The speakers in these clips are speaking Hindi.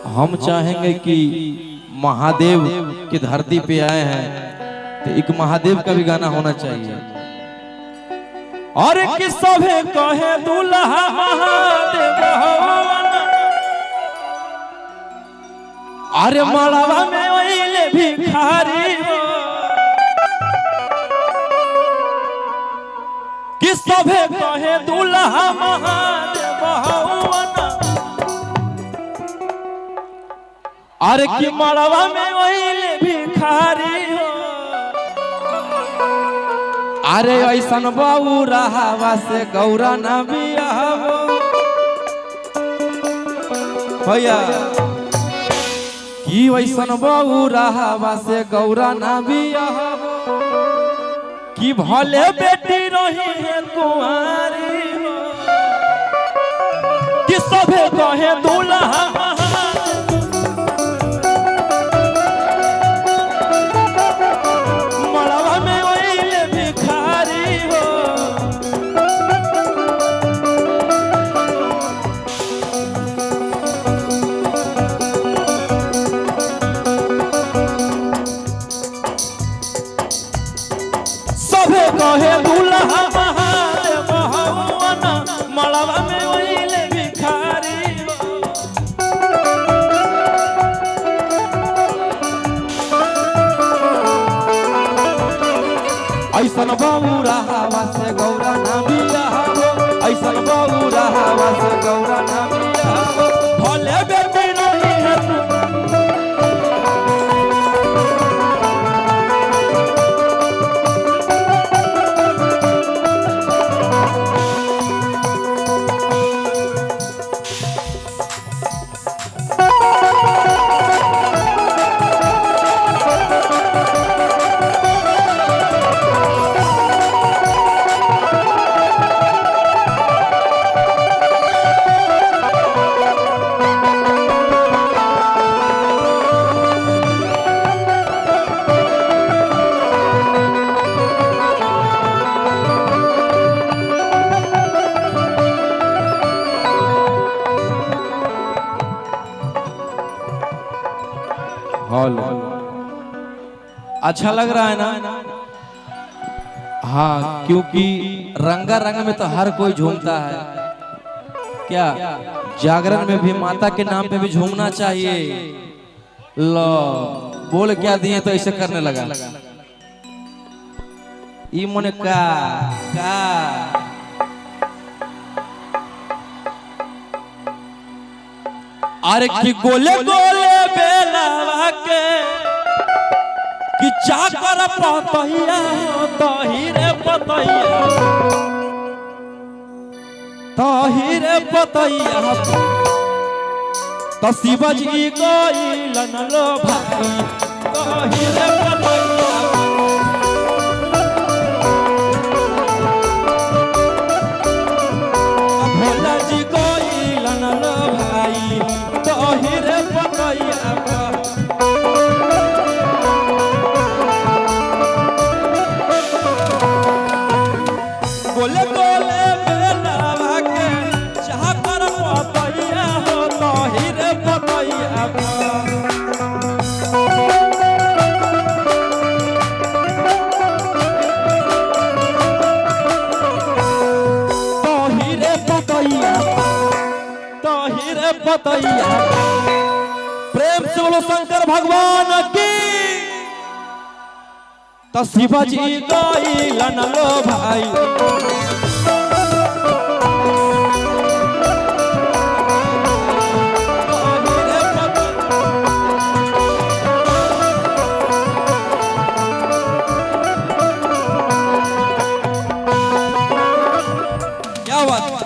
हम चाहेंगे कि महादेव की धरती पे आए हैं तो एक महादेव का भी गाना होना चाहिए। और कि सभे कहे दुल्हा महादेव अरे मड़वा में ओइले भिखारी कि सभे कहे दुल्हा महादेव अरे कि मड़वा में ओइले भिखारी अरे ऐसन बाबू रहावा से गौरा ना बियाहो भैया कि ऐसन बाबू रहावा से गौरा ना बियाहो कि भले बेटी रही है कुंवारी कि सभे कहे दुल्हा कहे दुल्हा महादेव हौवना मड़वा में ओइले भिखारी ऐसन बाबू रहावा से गौरा ना बियाहो ऐसन बाबू रहावा से गौरा ना बियाहो भले बेटी नहीं है अच्छा लग रहा है ना। हाँ क्योंकि रंगा रंग में तो हर कोई झूमता है, क्या जागरण में भी माता के नाम पे भी झूमना चाहिए। लो बोल क्या दिए तो ऐसे करने लगा ई मोने का अरे कि गोले गोले बेलावा के कि चाकर पतैया तहिरे पतैया तो शिवजी गइलन लो भाई तहिरे पतैया भोला जी गइलन लो भाई तहिरे पतैया गोले गोले बेलावा के चाकर पतैया हो तहिरे पतैया तहिरे पतैया प्रेम से बोलो शंकर भगवान की। तो शिवजी गइलन लो भाई क्या बात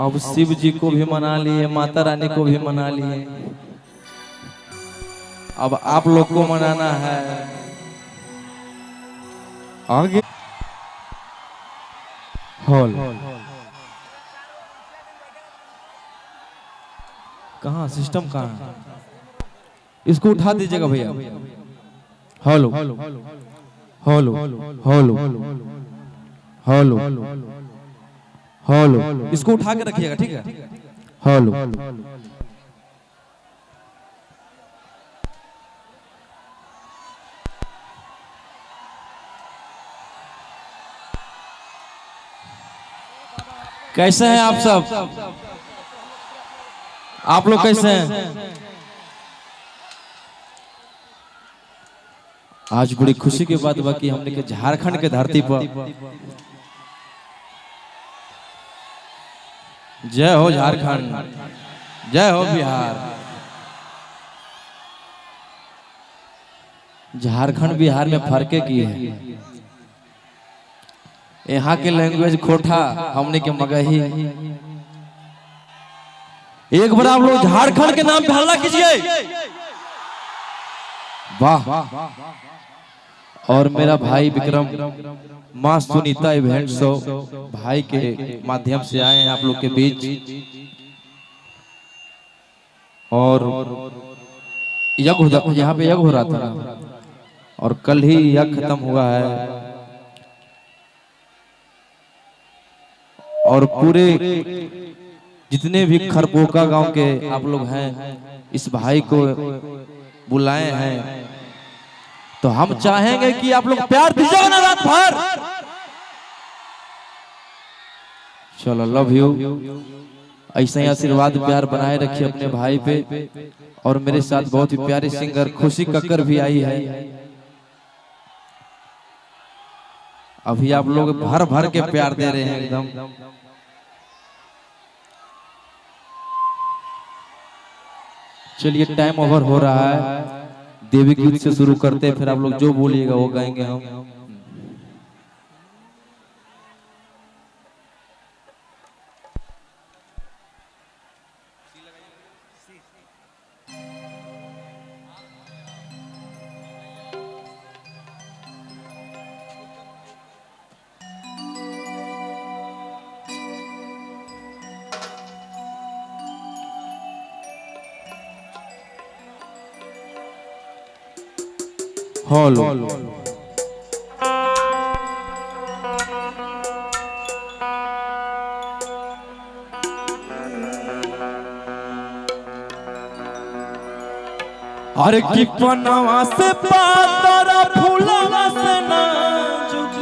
अब शिव जी को भी मना लिए, माता रानी को भी मना लिए, अब आप लोग को मनाना है। आगे हॉल कहाँ, सिस्टम कहाँ, इसको उठा दीजिएगा भैया। Hello hello hello hello hello, इसको उठा के रखिएगा, ठीक है। हेलो कैसे हैं आप सब? आप लोग कैसे हैं? आज बड़ी खुशी की बात बा कि हमने के झारखंड के धरती पर, जय हो झारखंड, जय हो बिहार। झारखंड बिहार में फर्क की है, यहाँ के लैंग्वेज खोटा, हमने के मगही। एक बार आप लोग झारखंड के नाम पे हल्ला कीजिए, वाह। और मेरा भाई विक्रम मां सुनीता इवेंट शो भाई के माध्यम से आए हैं आप लोग के बीच, और यज्ञ यहाँ पे यज्ञ हो रहा था और कल ही यज्ञ खत्म हुआ है। और पूरे जितने भी खरपोका गांव के आप लोग हैं, इस भाई को बुलाए हैं, तो हम चाहेंगे कि आप लोग प्यार दीजिएगा ना रात भर। चलो, लव यू। ऐसा ही आशीर्वाद प्यार बनाए रखिए अपने भाई पे। और मेरे साथ बहुत ही प्यारी सिंगर खुशी कक्कर भी आई है। अभी आप लोग भर भर के प्यार दे रहे हैं एकदम। चलिए, टाइम ओवर हो रहा है, देवी गीत से शुरू करते हैं, फिर आप लोग जो बोलिएगा वो गाएंगे हम। हेलो अरे की पनवा से पातर फूलवा से नाजुक,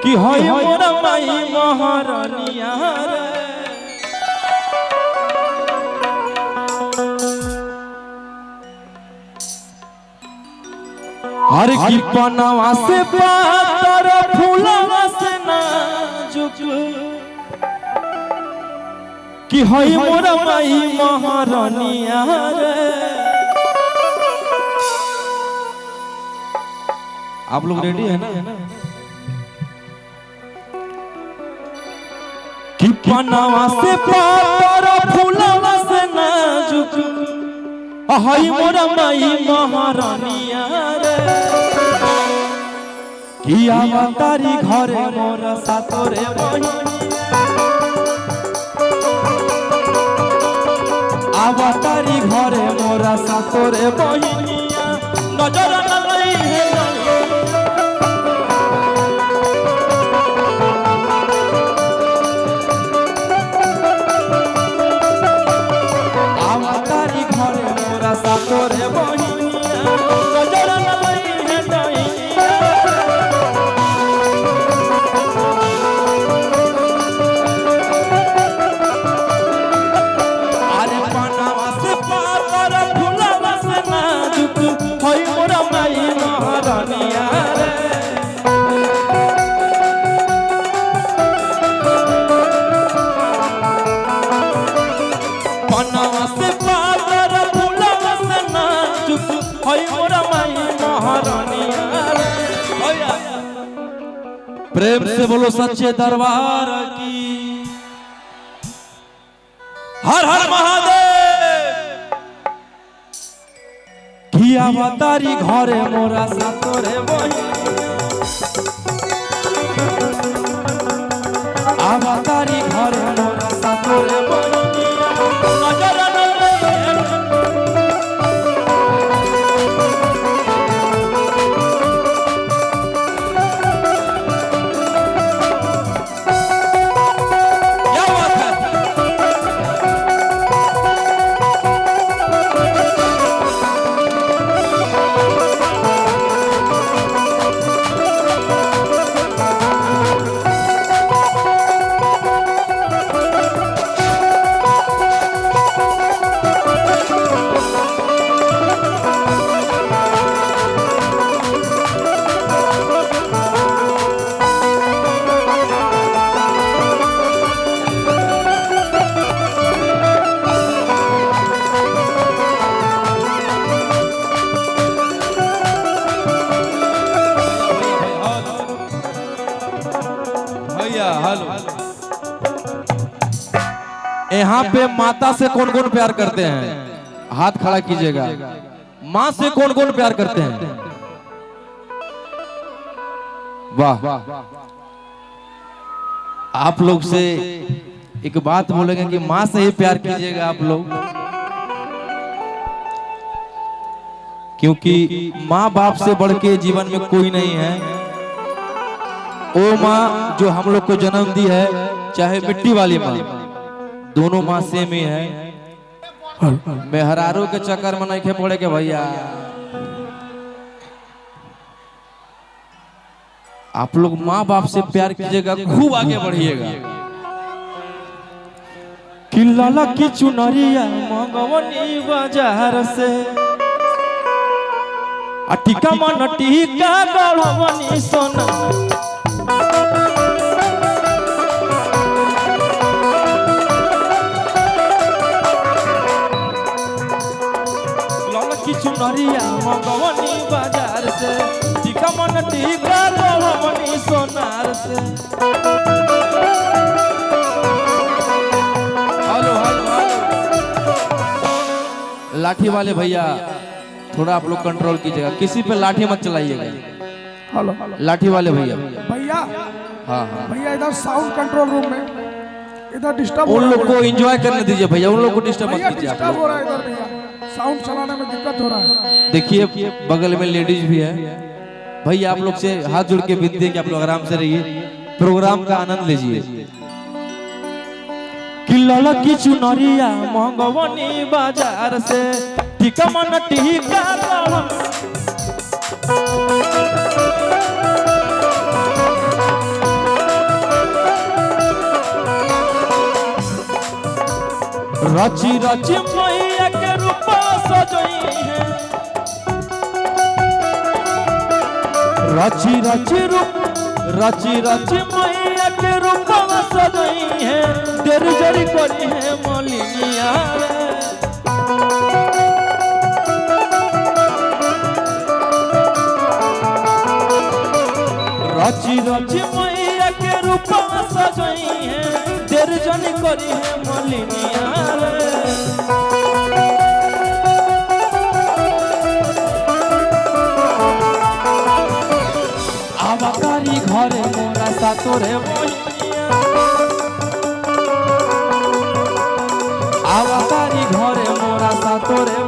कि होय मोर माई महारानिया रे। अरे की पनवा से पातर फूलवा से नाजुक, कि होय मोर माई महारानिया रे। आप लोग रेडी है ना? कि पनवा से पातर फूलवा से नाजुक, हाय मोर माई महारानिया रे। कि अवतारी घरे मोर सातोरे बहिनिया, अवतारी घरे मोर सातोरे बहिनिया, नजर न लई है अवतारी घरे मोर सातोरे बहिनिया, नजर न लई है डहिया। अरे पनवा से पातर फूलवा से नाजुक, होय मोर प्रेम से बोलो सच्चे दरबार की। हर हर महादेव। किया बतारी घरे मोरा सातोरे वही अवतारी घरे मोरा सातोरे वही नजर यहाँ पे माता से कौन कौन प्यार करते हैं? हाथ खड़ा कीजिएगा। माँ से कौन कौन प्यार करते हैं? वाह। आप लोग से एक बात बोलेंगे कि माँ से ही प्यार कीजिएगा आप लोग, क्योंकि माँ बाप से बढ़ के जीवन में कोई नहीं है। वो माँ जो हम लोग को जन्म दी है, चाहे मिट्टी वाली माँ, दोनों माँ सेम ही है। मेहरारू के चक्कर में नहीं खे पड़े के भैया। आप लोग माँ बाप से प्यार कीजिएगा, खूब आगे बढ़िएगा। कि लाला की चुनरिया मंगवनी बाजार से टीका मन टीका गढ़वनी सोना चुनरिया मंगवनी बाजार से टीका मन टीका गढ़वनी सोनार से। हेलो हेलो लाठी वाले भैया थोड़ा आप लोग कंट्रोल कीजिएगा, किसी पे लाठी मत चलाइएगा। हेलो लाठी वाले भैया हाँ भैया इधर साउंड कंट्रोल रूम में इधर डिस्टर्ब उन लोग को एंजॉय करने दीजिए भैया, उन लोग को डिस्टर्ब मत कीजिए। डिस्टर्ब हो रहा है इधर भैया, साउंड चलाने में दिक्कत हो रहा है। देखिए बगल में लेडीज भी है भैया, आप लोग से हाथ जोड़ के विनती है कि आप लोग आराम से रहिए, प्रोग्राम का आनंद लीजिए। कि लड़की चुनरिया मंगवनी बाजार से टीका मन टीका रची रची मैया के रूप सजई है, रची रची मैया के रूप सजई है, देर जरी करी है मलिनिया रची रची मैया के रूप सजई है, देर जरी करी है मलिनिया अवतारी घरे मोरा सातोरे अवतारी घरे मोरा सातोरे